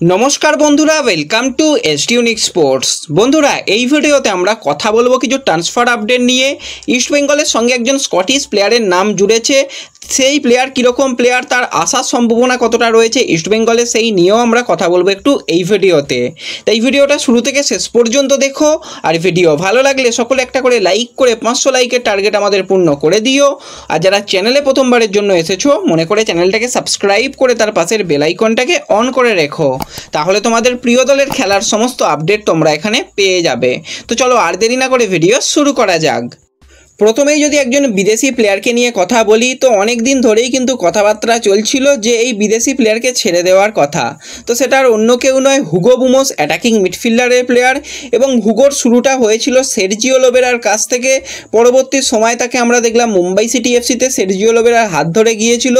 নমস্কার বন্ধুরা, welcome to ST unique sports. বন্ধুরা, এই ভিডিওতে আমরা কথা বলবো কিছু ট্রান্সফার আপডেট নিয়ে। ইস্ট বেঙ্গলের সঙ্গে একজন স্কটিশ প্লেয়ারের নাম জুড়েছে। সেই প্লেয়ার কীরকম প্লেয়ার, তার আসার সম্ভাবনা কতটা রয়েছে ইস্ট বেঙ্গলে, সেই নিয়েও আমরা কথা বলবো একটু এই ভিডিওতে। তাই এই ভিডিওটা শুরু থেকে শেষ পর্যন্ত দেখো। আর ভিডিও ভালো লাগলে সকলে একটা করে লাইক করে 500 লাইকের টার্গেট আমাদের পূর্ণ করে দিও। আর যারা চ্যানেলে প্রথমবারের জন্য এসেছো, মনে করে চ্যানেলটাকে সাবস্ক্রাইব করে তার পাশের বেল আইকনটাকে অন করে রেখো। তাহলে তোমাদের প্রিয় দলের খেলার সমস্ত আপডেট তোমরা এখানে পেয়ে যাবে। তো চলো আর দেরি না করে ভিডিও শুরু করা যাক। প্রথমেই যদি একজন বিদেশি প্লেয়ারকে নিয়ে কথা বলি, তো অনেক দিন ধরেই কিন্তু কথাবার্তা চলছিল যে এই বিদেশি প্লেয়ারকে ছেড়ে দেওয়ার কথা। তো সেটার অন্য কেউ নয়, হুগো বুমোস, অ্যাটাকিং মিডফিল্ডারের প্লেয়ার। এবং হুগোর শুরুটা হয়েছিল সের্জিও লোবেরার কাছ থেকে। পরবর্তী সময় তাকে আমরা দেখলাম মুম্বাই সিটি এফসিতে সের্জিও লোবেরার হাত ধরে গিয়েছিল।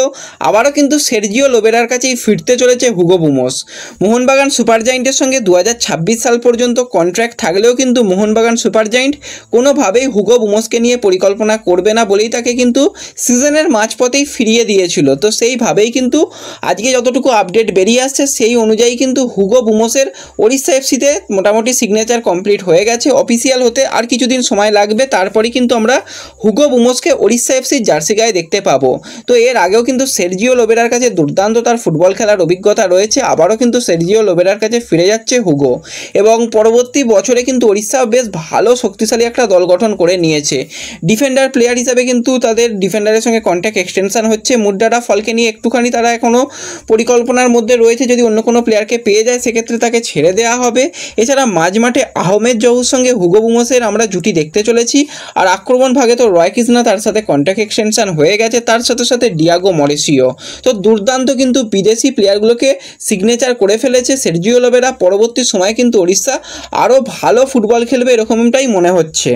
আবারও কিন্তু সের্জিও লোবেরার কাছেই ফিরতে চলেছে হুগো বুমোস। মোহনবাগান সুপার জায়েন্টের সঙ্গে 2026 সাল পর্যন্ত কন্ট্রাক্ট থাকলেও কিন্তু মোহনবাগান সুপার জায়েন্ট কোনোভাবেই হুগো বুমোসকে নিয়ে পরিকল্পনা করবে না বলেই তাকে কিন্তু সিজনের মাঝপথেই ফিরিয়ে দিয়েছিল। তো সেইভাবেই কিন্তু আজকে যতটুকু আপডেট বেরিয়ে আসছে সেই অনুযায়ী কিন্তু হুগো বুমোসের ওড়িশা এফসিতে মোটামুটি সিগনেচার কমপ্লিট হয়ে গেছে। অফিসিয়াল হতে আর কিছুদিন সময় লাগবে, তারপরেই কিন্তু আমরা হুগো বুমোসকে ওড়িশা এফসির জার্সি গায়ে দেখতে পাবো। তো এর আগেও কিন্তু সের্জিও লোবেরার কাছে দুর্দান্ত তার ফুটবল খেলার অভিজ্ঞতা রয়েছে। আবারও কিন্তু সের্জিও লোবেরার কাছে ফিরে যাচ্ছে হুগো। এবং পরবর্তী বছরে কিন্তু ওড়িশাও বেশ ভালো শক্তিশালী একটা দল গঠন করে নিয়েছে। ডিফেন্ডার প্লেয়ার হিসাবে কিন্তু তাদের ডিফেন্ডারের সঙ্গে কন্ট্যাক্ট এক্সটেনশন হচ্ছে। মুড্ডারা ফলকে নিয়ে একটুখানি তারা এখনও পরিকল্পনার মধ্যে রয়েছে, যদি অন্য কোনো প্লেয়ারকে পেয়ে যায় সেক্ষেত্রে তাকে ছেড়ে দেওয়া হবে। এছাড়া মাঝমাঠে আহমেদ জহুর সঙ্গে হুগো বুমোসের আমরা জুটি দেখতে চলেছি। আর আক্রমণ ভাগে তো রয় কৃষ্ণা, তার সাথে কন্ট্যাক্ট এক্সটেনশন হয়ে গেছে, তার সাথে সাথে ডিয়াগো মরিসিও। তো দুর্দান্ত কিন্তু বিদেশি প্লেয়ারগুলোকে সিগনেচার করে ফেলেছে সের্জিও লোবেরা। পরবর্তী সময়ে কিন্তু ওড়িশা আরও ভালো ফুটবল খেলবে এরকমটাই মনে হচ্ছে।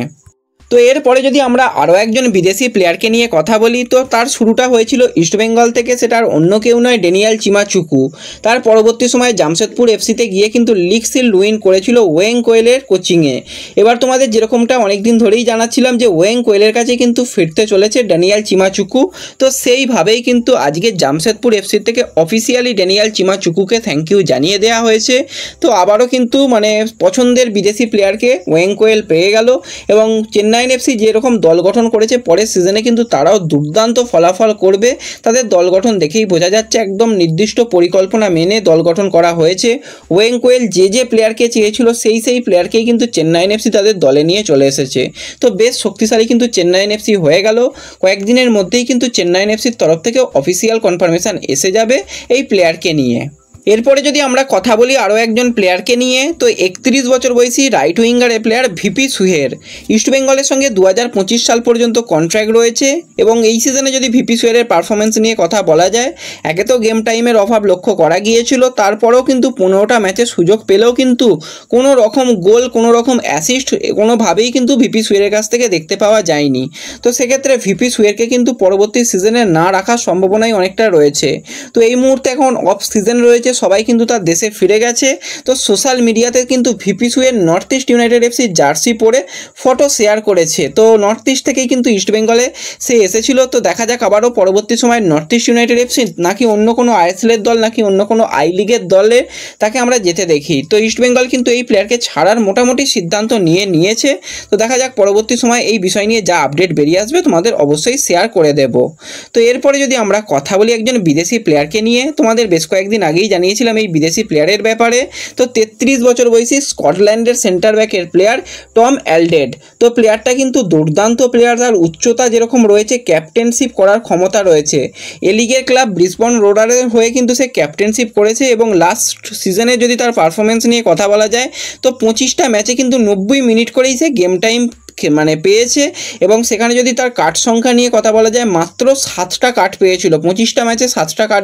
তো এরপরে যদি আমরা আরও একজন বিদেশি প্লেয়ারকে নিয়ে কথা বলি, তো তার শুরুটা হয়েছিল ইস্টবেঙ্গল থেকে। সেটার অন্য কেউ নয়, ড্যানিয়েল চিমাচুকু। তার পরবর্তী সময়ে জামশেদপুর এফসিতে গিয়ে কিন্তু লিগ শিল্ড উইন করেছিল ওয়েং কোয়েলের কোচিংয়ে। এবার তোমাদের যেরকমটা অনেক দিন ধরেই জানাচ্ছিলাম যে ওয়েং কোয়েলের কাছে কিন্তু ফিরতে চলেছে ড্যানিয়েল চিমাচুকু। তো সেইভাবেই কিন্তু আজকে জামশেদপুর এফসি থেকে অফিসিয়ালি ড্যানিয়েল চিমাচুকুকে থ্যাংক ইউ জানিয়ে দেওয়া হয়েছে। তো আবারও কিন্তু পছন্দের বিদেশি প্লেয়ারকে ওয়েং কোয়েল পেয়ে গেল। এবং চেন্নাই এফসি যেরকম দল গঠন করেছে, পরের সিজনে কিন্তু তারাও দুর্দান্ত ফলাফল করবে। তাদের দল গঠন দেখেই বোঝা যাচ্ছে একদম নির্দিষ্ট পরিকল্পনা মেনে দল গঠন করা হয়েছে। ওয়েং কোয়েল যে প্লেয়ারকে চেয়েছিল সেই প্লেয়ারকেই কিন্তু চেন্নাই এফসি তাদের দলে নিয়ে চলে এসেছে। তো বেশ শক্তিশালী কিন্তু চেন্নাই এফসি হয়ে গেল। কয়েকদিনের মধ্যেই কিন্তু চেন্নাই এফসির তরফ থেকে অফিসিয়াল কনফার্মেশন এসে যাবে এই প্লেয়ারকে নিয়ে। এরপরে যদি আমরা কথা বলি আরও একজন প্লেয়ারকে নিয়ে, তো 31 বছর বয়সী রাইট উইঙ্গারের প্লেয়ার ভিপি সুহের। ইস্টবেঙ্গলের সঙ্গে 2025 সাল পর্যন্ত কন্ট্রাক্ট রয়েছে। এবং এই সিজনে যদি ভিপি সুহেরের পারফরমেন্স নিয়ে কথা বলা যায়, একে তো গেম টাইমের অভাব লক্ষ্য করা গিয়েছিল, তারপরেও কিন্তু 15টা ম্যাচে সুযোগ পেলেও কিন্তু কোনো রকম গোল, কোনো রকম অ্যাসিস্ট কোনোভাবেই কিন্তু ভিপি সুহেরের কাছ থেকে দেখতে পাওয়া যায়নি। তো সেক্ষেত্রে ভিপি সুহেরকে কিন্তু পরবর্তী সিজনে না রাখার সম্ভাবনাই অনেকটা রয়েছে। তো এই মুহূর্তে এখন অফ সিজন রয়েছে, সবাই কিন্তু তার দেশে ফিরে গেছে। তো সোশ্যাল মিডিয়াতে কিন্তু VP Suhair north east United FC jersey পরে ফটো শেয়ার করেছে। তো নর্থ ইস্ট থেকেই কিন্তু ইস্টবেঙ্গলে সে এসেছিল। তো দেখা যাক আবারও পরবর্তী সময় নর্থ ইস্ট ইউনাইটেড এফসি নাকি অন্য কোনো আইএসএলের দল নাকি অন্য কোনো আই লিগের দলে তাকে আমরা যেতে দেখি। তো ইস্টবেঙ্গল কিন্তু এই প্লেয়ারকে ছাড়ার মোটামুটি সিদ্ধান্ত নিয়েছে। তো দেখা যাক পরবর্তী সময় এই বিষয় নিয়ে যা আপডেট বেরিয়ে আসবে তোমাদের অবশ্যই শেয়ার করে দেব। তো এরপরে যদি আমরা কথা বলি একজন বিদেশি প্লেয়ারকে নিয়ে, তোমাদের বেশ কয়েকদিন আগেই জানিয়েছিলাম এই বিদেশি প্লেয়ারের ব্যাপারে। তো 33 বছর বয়সী স্কটল্যান্ডের সেন্টার ব্যাকের প্লেয়ার টম অ্যালডেড। তো প্লেয়ারটা কিন্তু দুর্দান্ত প্লেয়ার, তার উচ্চতা যেরকম রয়েছে ক্যাপ্টেনশিপ করার ক্ষমতা রয়েছে। এ লিগের ক্লাব ব্রিসবন রোভারের হয়ে কিন্তু সে ক্যাপ্টেনশিপ করেছে। এবং লাস্ট সিজনে যদি তার পারফরমেন্স নিয়ে কথা বলা যায়, তো 25টা ম্যাচে কিন্তু 90 মিনিট করেই সে গেম টাইম পেয়েছে। এবং সেখানে যদি তার কাট সংখ্যা নিয়ে কথা বলা যায়, মাত্র 7টা কাট পেয়েছিল 25টা ম্যাচে। 7টা কাট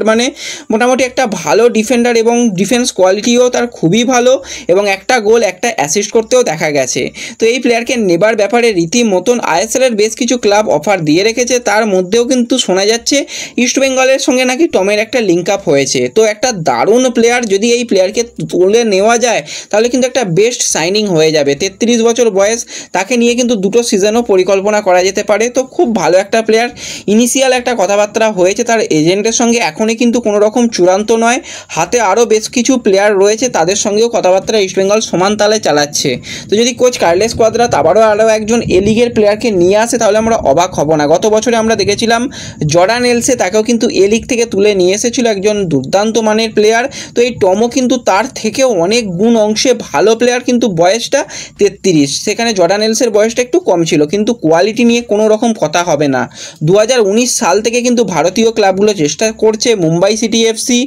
মোটামুটি একটা ভালো ডিফেন্ডার, এবং ডিফেন্স কোয়ালিটিও তার খুবই ভালো। এবং একটা গোল একটা অ্যাসিস্ট করতেও দেখা গেছে। তো এই প্লেয়ারকে নেবার ব্যাপারে রীতিমতন আইএসএলের বেশ কিছু ক্লাব অফার দিয়ে রেখেছে। তার মধ্যেও কিন্তু শোনা যাচ্ছে ইস্টবেঙ্গলের সঙ্গে নাকি টমের একটা লিঙ্ক আপ হয়েছে। তো একটা দারুণ প্লেয়ার, যদি এই প্লেয়ারকে তুলে নেওয়া যায় তাহলে কিন্তু একটা বেস্ট সাইনিং হয়ে যাবে। 33 বছর বয়স, তাকে নিয়ে কিন্তু কিন্তু দুটো সিজনও পরিকল্পনা করা যেতে পারে। তো খুব ভালো একটা প্লেয়ার, ইনিশিয়াল একটা কথাবার্তা হয়েছে তার এজেন্টের সঙ্গে, এখনই কিন্তু কোনো রকম চূড়ান্ত নয়, হাতে আরও বেশ কিছু প্লেয়ার রয়েছে, তাদের সঙ্গেও কথাবার্তা ইস্টবেঙ্গল সমান তালে চালাচ্ছে। তো যদি কোচ কার্লেস কোয়াদ্রাত আরও একজন এ লিগের প্লেয়ারকে নিয়ে আসে তাহলে আমরা অবাক হব না। গত বছরে আমরা দেখেছিলাম জর্ডান এলসে, তাকেও কিন্তু এ লিগ থেকে তুলে নিয়ে এসেছিল, একজন দুর্দান্ত মানের প্লেয়ার। তো এই টমও কিন্তু তার থেকেও অনেক গুণ অংশে ভালো প্লেয়ার, কিন্তু বয়সটা 33, সেখানে জর্ডান এলসের বয়সটা একটু কম ছিল, কিন্তু কোয়ালিটি নিয়ে কোনো রকম কথা হবে না। 2019 সাল থেকে কিন্তু ভারতীয় ক্লাবগুলো চেষ্টা করছে, মুম্বাই সিটি এফসি,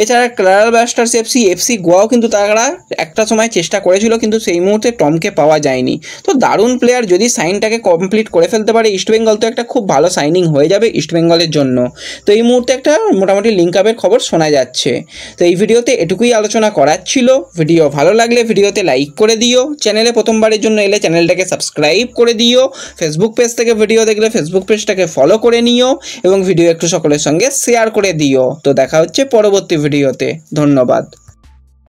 এছাড়া কেরালা ব্লাস্টার্স এফসি গোয়াও কিন্তু তারা একটা সময় চেষ্টা করেছিল, কিন্তু সেই মুহূর্তে টমকে পাওয়া যায়নি। তো দারুণ প্লেয়ার, যদি সাইনটাকে কমপ্লিট করে ফেলতে পারে ইস্টবেঙ্গল তো একটা খুব ভালো সাইনিং হয়ে যাবে ইস্টবেঙ্গলের জন্য। তো এই মুহূর্তে একটা মোটামুটি লিঙ্ক আপের খবর শোনা যাচ্ছে। তো এই ভিডিওতে এটুকুই আলোচনা করার ছিল। ভিডিও ভালো লাগলে ভিডিওতে লাইক করে দিও, চ্যানেলে প্রথমবারের জন্য এলে চ্যানেলটাকে সাবস্ক্রাইব করে দিও, ফেসবুক পেজ থেকে ভিডিও দেখলে ফেসবুক পেজটাকে ফলো করে নিও এবং ভিডিও একটু সকলের সঙ্গে শেয়ার করে দিও। তো দেখা হচ্ছে পরবর্তী ভিডিওতে, ধন্যবাদ।